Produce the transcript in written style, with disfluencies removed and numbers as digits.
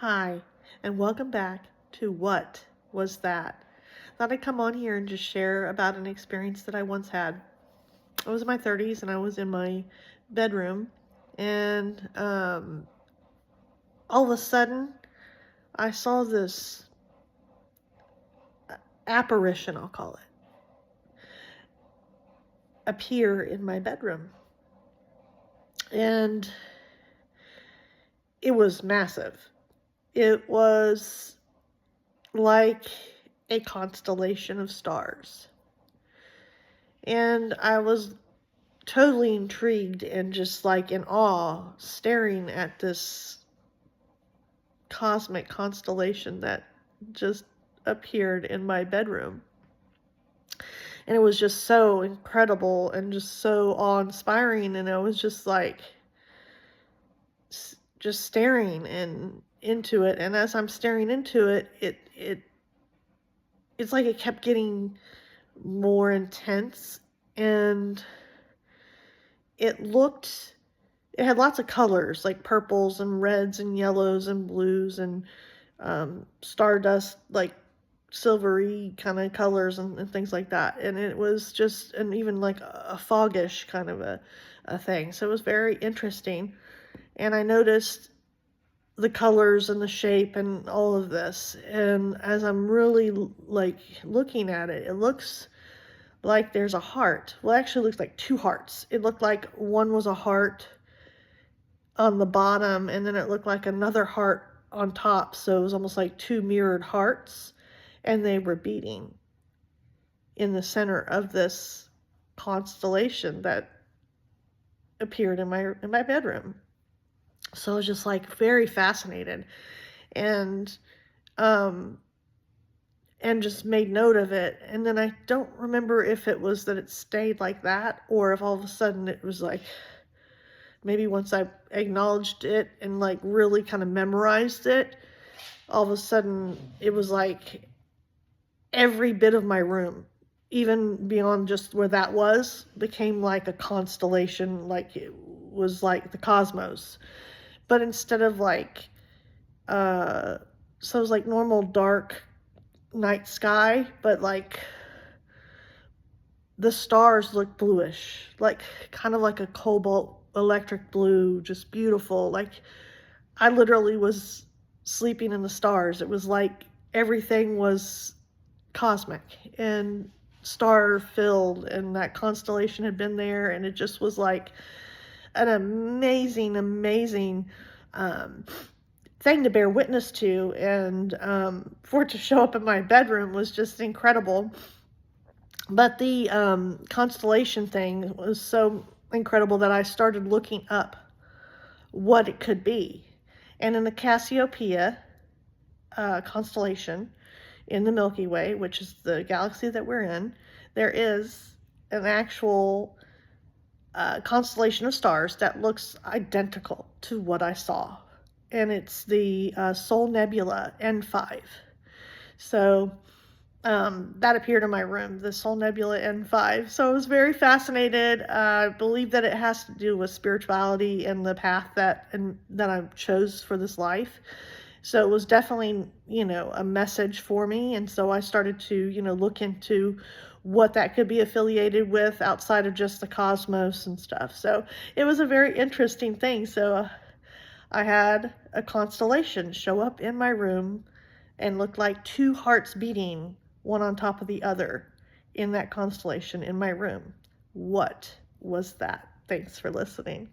Hi, and welcome back to What Was That? Thought I'd come on here and just share about an experience that I once had. I was in my 30s and I was in my bedroom, and all of a sudden I saw this apparition, I'll call it, appear in my bedroom. And it was massive. It was like a constellation of stars. And I was totally intrigued and just like in awe, staring at this cosmic constellation that just appeared in my bedroom. And it was just so incredible and just so awe-inspiring. And I was just like, just staring into it. And as I'm staring into it, it's like it kept getting more intense, and it had lots of colors, like purples and reds and yellows and blues and stardust, like silvery kind of colors and things like that. And it was just, and even like a foggish kind of a thing. So it was very interesting. And I noticed the colors and the shape and all of this. And as I'm really like looking at it, it looks like there's a heart. Well, it actually looks like two hearts. It looked like one was a heart on the bottom, and then it looked like another heart on top. So it was almost like two mirrored hearts, and they were beating in the center of this constellation that appeared in my bedroom. So I was just like very fascinated, and just made note of it. And then I don't remember if it was that it stayed like that, or if all of a sudden it was like, maybe once I acknowledged it and like really kind of memorized it, all of a sudden it was like every bit of my room, even beyond just where that was, became like a constellation, like it was like the cosmos. But instead of like, so it was like normal dark night sky, but like the stars looked bluish, like kind of like a cobalt electric blue, just beautiful. Like I literally was sleeping in the stars. It was like everything was cosmic and star filled, and that constellation had been there, and it just was like an amazing thing to bear witness to. And for it to show up in my bedroom was just incredible. But the constellation thing was so incredible that I started looking up what it could be. And in the Cassiopeia constellation in the Milky Way, which is the galaxy that we're in, there is an actual constellation of stars that looks identical to what I saw. And it's the Sol Nebula N5. So that appeared in my room, the Sol Nebula N5. So I was very fascinated. I believe that it has to do with spirituality and the path that I chose for this life. So it was definitely, a message for me. And so I started to, look into what that could be affiliated with outside of just the cosmos and stuff. So it was a very interesting thing. So I had a constellation show up in my room and looked like two hearts beating, one on top of the other, in that constellation in my room. What was that? Thanks for listening.